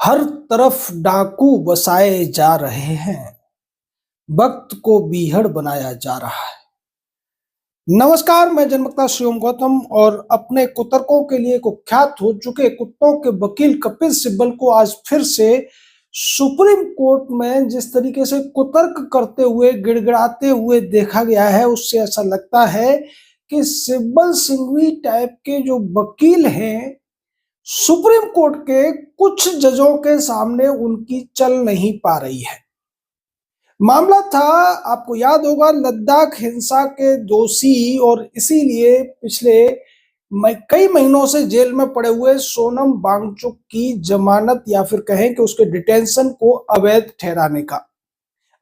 हर तरफ डाकू बसाए जा रहे हैं, वक्त को बीहड़ बनाया जा रहा है। नमस्कार, मैं जनमक्ता शिवम गौतम और अपने कुतर्कों के लिए कुख्यात हो चुके कुत्तों के वकील कपिल सिब्बल को आज फिर से सुप्रीम कोर्ट में जिस तरीके से कुतर्क करते हुए, गिड़गिड़ाते हुए देखा गया है, उससे ऐसा लगता है कि सिब्बल सिंघवी टाइप के जो वकील हैं, सुप्रीम कोर्ट के कुछ जजों के सामने उनकी चल नहीं पा रही है। मामला था, आपको याद होगा, लद्दाख हिंसा के दोषी और इसीलिए पिछले कई महीनों से जेल में पड़े हुए सोनम वांगचुक की जमानत या फिर कहें कि उसके डिटेंशन को अवैध ठहराने का।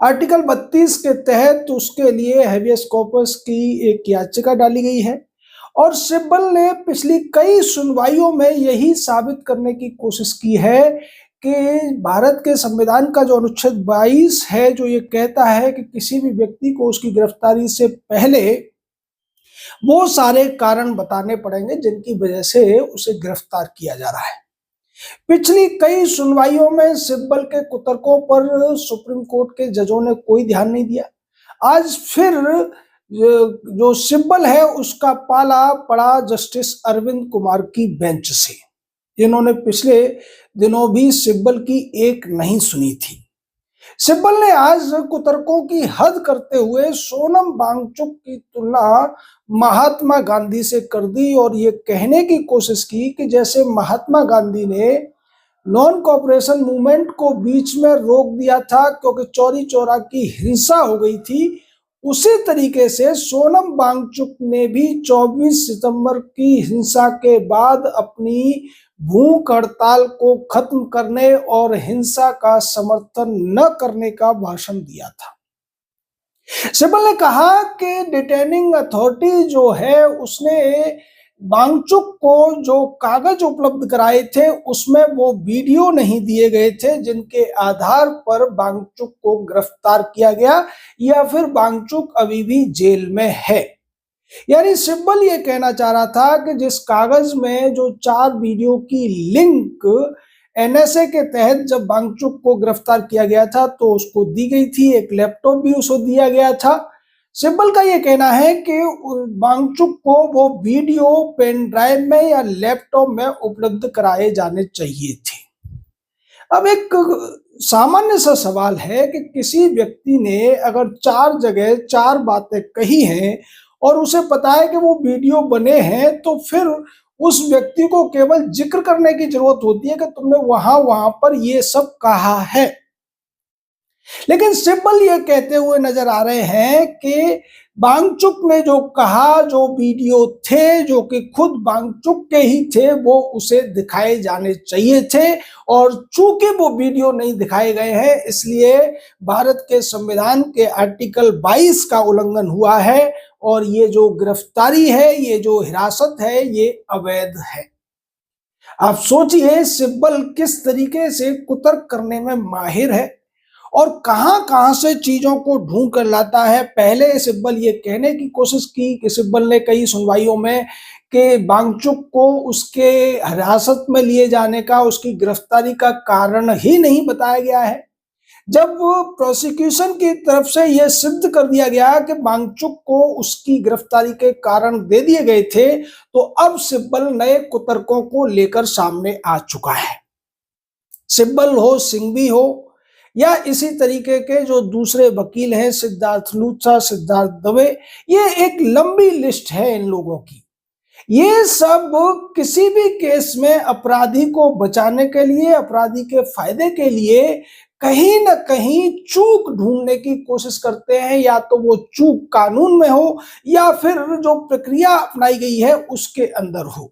आर्टिकल 32 के तहत उसके लिए हेबियस कॉर्पस की एक याचिका डाली गई है और सिब्बल ने पिछली कई सुनवाइयों में यही साबित करने की कोशिश की है कि भारत के संविधान का जो अनुच्छेद 22 है, जो ये कहता है कि किसी भी व्यक्ति को उसकी गिरफ्तारी से पहले वो सारे कारण बताने पड़ेंगे जिनकी वजह से उसे गिरफ्तार किया जा रहा है। पिछली कई सुनवाइयों में सिब्बल के कुतर्कों पर सुप्रीम कोर्ट के जजों ने कोई ध्यान नहीं दिया। आज फिर जो सिब्बल है उसका पाला पड़ा जस्टिस अरविंद कुमार की बेंच से, जिन्होंने पिछले दिनों भी सिब्बल की एक नहीं सुनी थी। सिब्बल ने आज कुतर्कों की हद करते हुए सोनम वांगचुक की तुलना महात्मा गांधी से कर दी और ये कहने की कोशिश की कि जैसे महात्मा गांधी ने नॉन कॉपरेशन मूवमेंट को बीच में रोक दिया था क्योंकि चौरी चौरा की हिंसा हो गई थी, उसी तरीके से सोनम वांगचुक ने भी 24 सितंबर की हिंसा के बाद अपनी भूख हड़ताल को खत्म करने और हिंसा का समर्थन न करने का भाषण दिया था। सिब्बल ने कहा कि डिटेनिंग अथॉरिटी जो है उसने वांगचुक को जो कागज उपलब्ध कराए थे उसमें वो वीडियो नहीं दिए गए थे जिनके आधार पर वांगचुक को गिरफ्तार किया गया या फिर वांगचुक अभी भी जेल में है। यानी सिब्बल ये कहना चाह रहा था कि जिस कागज में जो 4 वीडियो की लिंक एनएसए के तहत जब वांगचुक को गिरफ्तार किया गया था तो उसको दी गई थी, एक लैपटॉप भी उसको दिया गया था। सिब्बल का ये कहना है कि वांगचुक को वो वीडियो पेन ड्राइव में या लैपटॉप में उपलब्ध कराए जाने चाहिए थे। अब एक सामान्य सा सवाल है कि किसी व्यक्ति ने अगर 4 जगह 4 बातें कही हैं और उसे पता है कि वो वीडियो बने हैं, तो फिर उस व्यक्ति को केवल जिक्र करने की जरूरत होती है कि तुमने वहां पर ये सब कहा है। लेकिन सिब्बल ये कहते हुए नजर आ रहे हैं कि वांगचुक ने जो कहा, जो वीडियो थे जो कि खुद वांगचुक के ही थे, वो उसे दिखाए जाने चाहिए थे और चूंकि वो वीडियो नहीं दिखाए गए हैं इसलिए भारत के संविधान के आर्टिकल 22 का उल्लंघन हुआ है और ये जो गिरफ्तारी है, ये जो हिरासत है, ये अवैध है। आप सोचिए सिब्बल किस तरीके से कुतर्क करने में माहिर है और कहां-कहां से चीजों को ढूंढ कर लाता है। पहले सिब्बल ये कहने की कोशिश की कि सिब्बल ने कई सुनवाइयों में कि वांगचुक को उसके हिरासत में लिए जाने का, उसकी गिरफ्तारी का कारण ही नहीं बताया गया है। जब प्रोसिक्यूशन की तरफ से यह सिद्ध कर दिया गया कि वांगचुक को उसकी गिरफ्तारी के कारण दे दिए गए थे, तो अब सिब्बल नए कुतर्कों को लेकर सामने आ चुका है। सिब्बल हो, सिंघवी हो या इसी तरीके के जो दूसरे वकील हैं, सिद्धार्थ लूथरा, सिद्धार्थ दवे, ये एक लंबी लिस्ट है इन लोगों की। ये सब किसी भी केस में अपराधी को बचाने के लिए, अपराधी के फायदे के लिए कहीं न कहीं चूक ढूंढने की कोशिश करते हैं, या तो वो चूक कानून में हो या फिर जो प्रक्रिया अपनाई गई है उसके अंदर हो।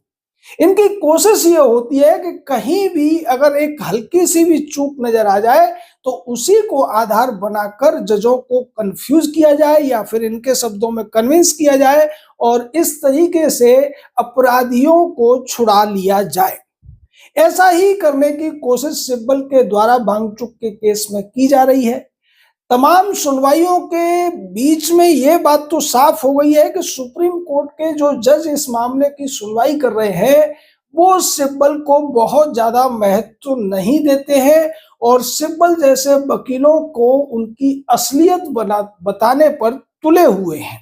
इनकी कोशिश ये होती है कि कहीं भी अगर एक हल्की सी भी चूक नजर आ जाए तो उसी को आधार बनाकर जजों को कंफ्यूज किया जाए या फिर इनके शब्दों में कन्विंस किया जाए और इस तरीके से अपराधियों को छुड़ा लिया जाए। ऐसा ही करने की कोशिश सिब्बल के द्वारा वांगचुक के केस में की जा रही है। तमाम सुनवाइयों के बीच में ये बात तो साफ हो गई है कि सुप्रीम कोर्ट के जो जज इस मामले की सुनवाई कर रहे हैं वो सिब्बल को बहुत ज्यादा महत्व नहीं देते हैं और सिब्बल जैसे वकीलों को उनकी असलियत बताने पर तुले हुए हैं।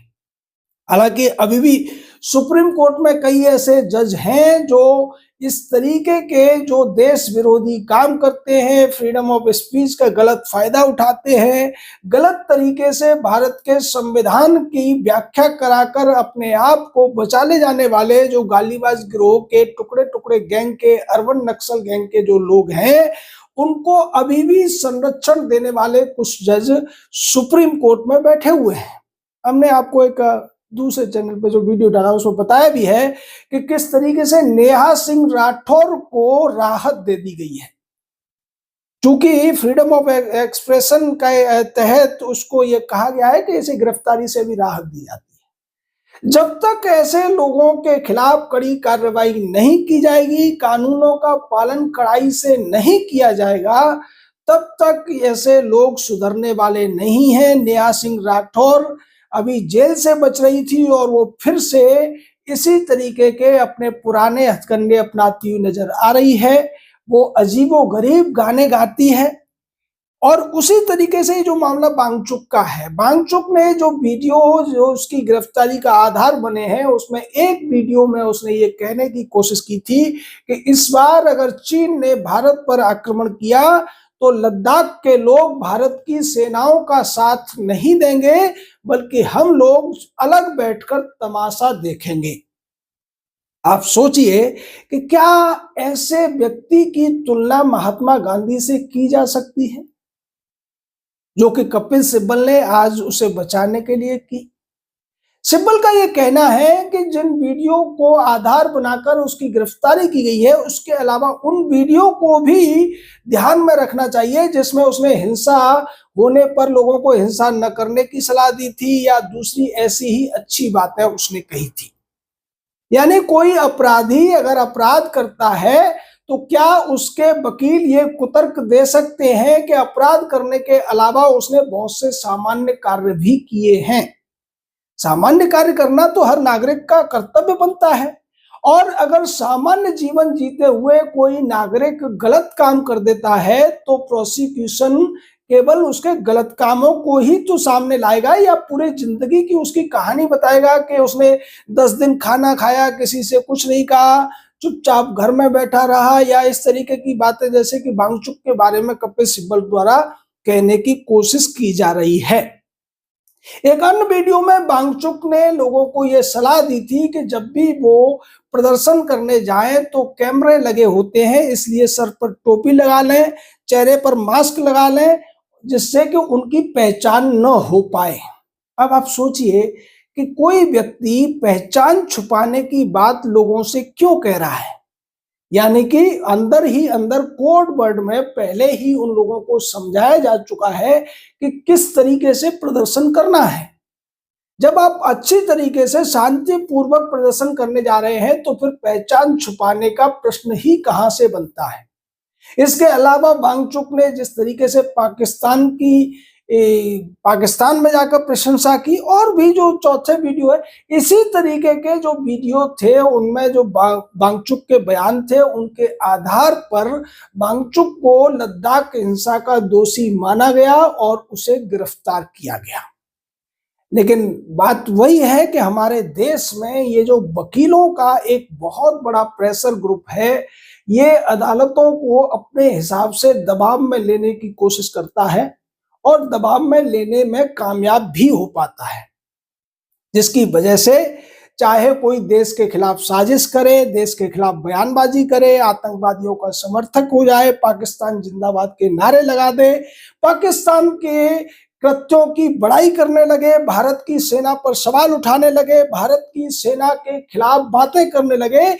हालांकि अभी भी सुप्रीम कोर्ट में कई ऐसे जज हैं जो इस तरीके के जो देश विरोधी काम करते हैं, फ्रीडम ऑफ स्पीच का गलत फायदा उठाते हैं, गलत तरीके से भारत के संविधान की व्याख्या कराकर अपने आप को बचा ले जाने वाले जो गालीबाज गिरोह के टुकड़े टुकड़े गैंग के, अर्बन नक्सल गैंग के जो लोग हैं, उनको अभी भी संरक्षण देने वाले कुछ जज सुप्रीम कोर्ट में बैठे हुए हैं। हमने आपको एक दूसरे चैनल पे जो वीडियो डाला उसमें बताया भी है कि किस तरीके से नेहा सिंह राठौर को राहत दे दी गई है, क्योंकि फ्रीडम ऑफ एक्सप्रेशन के तहत उसको ये कहा गया है कि इसे गिरफ्तारी से भी राहत दी जाती है। जब तक ऐसे लोगों के खिलाफ कड़ी कार्रवाई नहीं की जाएगी, कानूनों का पालन कड़ाई से नहीं किया जाएगा, तब तक ऐसे लोग सुधरने वाले नहीं हैं। नेहा सिंह राठौर अभी जेल से बच रही थी और वो फिर से इसी तरीके के अपने पुराने हथकंडे अपनाती हुई नजर आ रही है। वो अजीबोगरीब गाने गाती है और उसी तरीके से जो मामला बांगचुक का है, बांगचुक ने जो वीडियो जो उसकी गिरफ्तारी का आधार बने हैं, उसमें एक वीडियो में उसने ये कहने की कोशिश की थी कि इस बार अगर चीन ने भारत पर आक्रमण किया तो लद्दाख के लोग भारत की सेनाओं का साथ नहीं देंगे, बल्कि हम लोग अलग बैठकर तमाशा देखेंगे। आप सोचिए कि क्या ऐसे व्यक्ति की तुलना महात्मा गांधी से की जा सकती है, जो कि कपिल सिब्बल ने आज उसे बचाने के लिए की। सिब्बल का यह कहना है कि जिन वीडियो को आधार बनाकर उसकी गिरफ्तारी की गई है, उसके अलावा उन वीडियो को भी ध्यान में रखना चाहिए जिसमें उसने हिंसा होने पर लोगों को हिंसा न करने की सलाह दी थी या दूसरी ऐसी ही अच्छी बातें उसने कही थी। यानी कोई अपराधी अगर अपराध करता है तो क्या उसके वकील ये कुतर्क दे सकते हैं कि अपराध करने के अलावा उसने बहुत से सामान्य कार्य भी किए हैं। सामान्य कार्य करना तो हर नागरिक का कर्तव्य बनता है, और अगर सामान्य जीवन जीते हुए कोई नागरिक गलत काम कर देता है तो प्रोसिक्यूशन केवल उसके गलत कामों को ही तो सामने लाएगा या पूरे जिंदगी की उसकी कहानी बताएगा कि उसने 10 दिन खाना खाया, किसी से कुछ नहीं कहा, चुपचाप घर में बैठा रहा, या इस तरीके की बातें जैसे कि बांगचुक के बारे में कपिल सिब्बल द्वारा कहने की कोशिश की जा रही है। एक अन्य वीडियो में बांगचुक ने लोगों को यह सलाह दी थी कि जब भी वो प्रदर्शन करने जाएं तो कैमरे लगे होते हैं, इसलिए सर पर टोपी लगा लें, चेहरे पर मास्क लगा लें, जिससे कि उनकी पहचान न हो पाए। अब आप सोचिए कि कोई व्यक्ति पहचान छुपाने की बात लोगों से क्यों कह रहा है, यानी कि अंदर ही अंदर कोड वर्ड में पहले ही उन लोगों को समझाया जा चुका है कि किस तरीके से प्रदर्शन करना है। जब आप अच्छी तरीके से शांतिपूर्वक प्रदर्शन करने जा रहे हैं तो फिर पहचान छुपाने का प्रश्न ही कहां से बनता है। इसके अलावा बांगचुक ने जिस तरीके से पाकिस्तान में जाकर प्रशंसा की, और भी जो चौथे वीडियो है इसी तरीके के जो वीडियो थे उनमें जो बांगचुक के बयान थे, उनके आधार पर बांगचुक को लद्दाख हिंसा का दोषी माना गया और उसे गिरफ्तार किया गया। लेकिन बात वही है कि हमारे देश में ये जो वकीलों का एक बहुत बड़ा प्रेशर ग्रुप है, ये अदालतों को अपने हिसाब से दबाव में लेने की कोशिश करता है और दबाव में लेने में कामयाब भी हो पाता है, जिसकी वजह से चाहे कोई देश के खिलाफ साजिश करे, देश के खिलाफ बयानबाजी करे, आतंकवादियों का समर्थक हो जाए, पाकिस्तान जिंदाबाद के नारे लगा दे, पाकिस्तान के कृत्यों की बड़ाई करने लगे, भारत की सेना पर सवाल उठाने लगे, भारत की सेना के खिलाफ बातें करने लगे,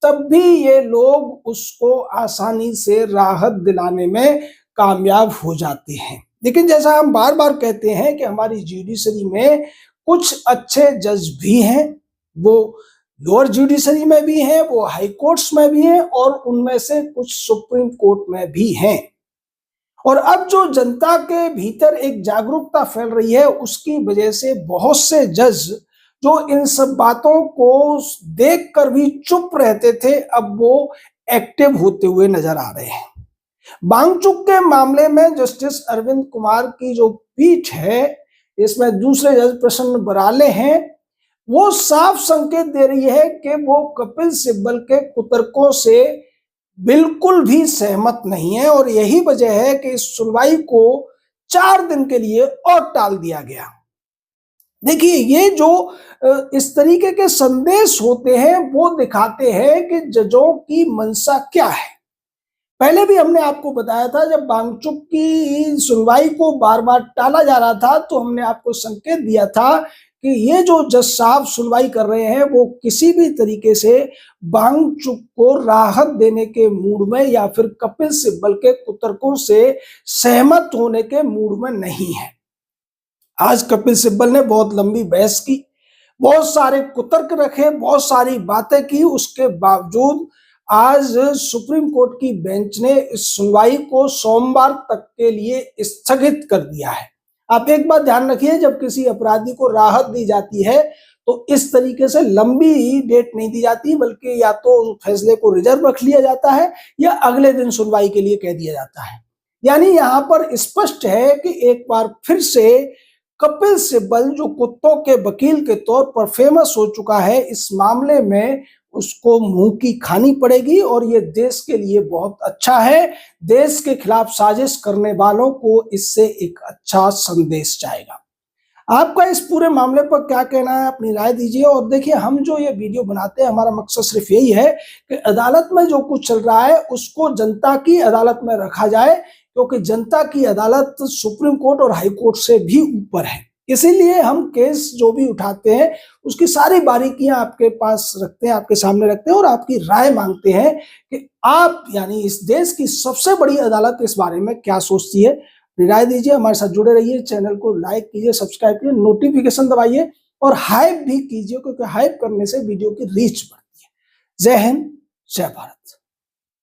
तब भी ये लोग उसको आसानी से राहत दिलाने में कामयाब हो जाते हैं। लेकिन जैसा हम बार बार कहते हैं कि हमारी जुडिशरी में कुछ अच्छे जज भी हैं, वो लोअर जुडिशरी में भी हैं, वो हाई कोर्ट्स में भी हैं, और उनमें से कुछ सुप्रीम कोर्ट में भी हैं। और अब जो जनता के भीतर एक जागरूकता फैल रही है, उसकी वजह से बहुत से जज जो इन सब बातों को देखकर भी चुप रहते थे, अब वो एक्टिव होते हुए नजर आ रहे हैं। बांगचुक के मामले में जस्टिस अरविंद कुमार की जो पीठ है, इसमें दूसरे जज प्रसन्न बराले हैं, वो साफ संकेत दे रही है कि वो कपिल सिब्बल के कुतर्कों से बिल्कुल भी सहमत नहीं है और यही वजह है कि इस सुनवाई को 4 दिन के लिए और टाल दिया गया। देखिए, ये जो इस तरीके के संदेश होते हैं वो दिखाते हैं कि जजों की मंशा क्या है। पहले भी हमने आपको बताया था, जब बांगचुक की सुनवाई को बार बार टाला जा रहा था तो हमने आपको संकेत दिया था कि ये जो जज साहब सुनवाई कर रहे हैं वो किसी भी तरीके से बांगचुक को राहत देने के मूड में या फिर कपिल सिब्बल के कुतर्कों से सहमत होने के मूड में नहीं है। आज कपिल सिब्बल ने बहुत लंबी बहस की, बहुत सारे कुतर्क रखे, बहुत सारी बातें की, उसके बावजूद आज सुप्रीम कोर्ट की बेंच ने इस सुनवाई को सोमवार तक के लिए स्थगित कर दिया है। आप एक बात ध्यान रखिए, जब किसी अपराधी को राहत दी जाती है तो इस तरीके से लंबी डेट नहीं दी जाती, बल्कि या तो फैसले को रिजर्व रख लिया जाता है या अगले दिन सुनवाई के लिए कह दिया जाता है। यानी यहां पर स्पष्ट है कि एक बार फिर से कपिल सिब्बल, जो कुत्तों के वकील के तौर पर फेमस हो चुका है, इस मामले में उसको मुंह की खानी पड़ेगी और ये देश के लिए बहुत अच्छा है। देश के खिलाफ साजिश करने वालों को इससे एक अच्छा संदेश जाएगा। आपका इस पूरे मामले पर क्या कहना है, अपनी राय दीजिए। और देखिए, हम जो ये वीडियो बनाते हैं, हमारा मकसद सिर्फ यही है कि अदालत में जो कुछ चल रहा है उसको जनता की अदालत में रखा जाए, क्योंकि जनता की अदालत सुप्रीम कोर्ट और हाई कोर्ट से भी ऊपर है। इसीलिए हम केस जो भी उठाते हैं उसकी सारी बारीकियां आपके पास रखते हैं, आपके सामने रखते हैं और आपकी राय मांगते हैं कि आप, यानी इस देश की सबसे बड़ी अदालत, इस बारे में क्या सोचती है। राय दीजिए, हमारे साथ जुड़े रहिए, चैनल को लाइक कीजिए, सब्सक्राइब कीजिए, नोटिफिकेशन दबाइए और हाइप भी कीजिए, क्योंकि हाइप करने से वीडियो की रीच बढ़ती है। जय हिंद, जय भारत।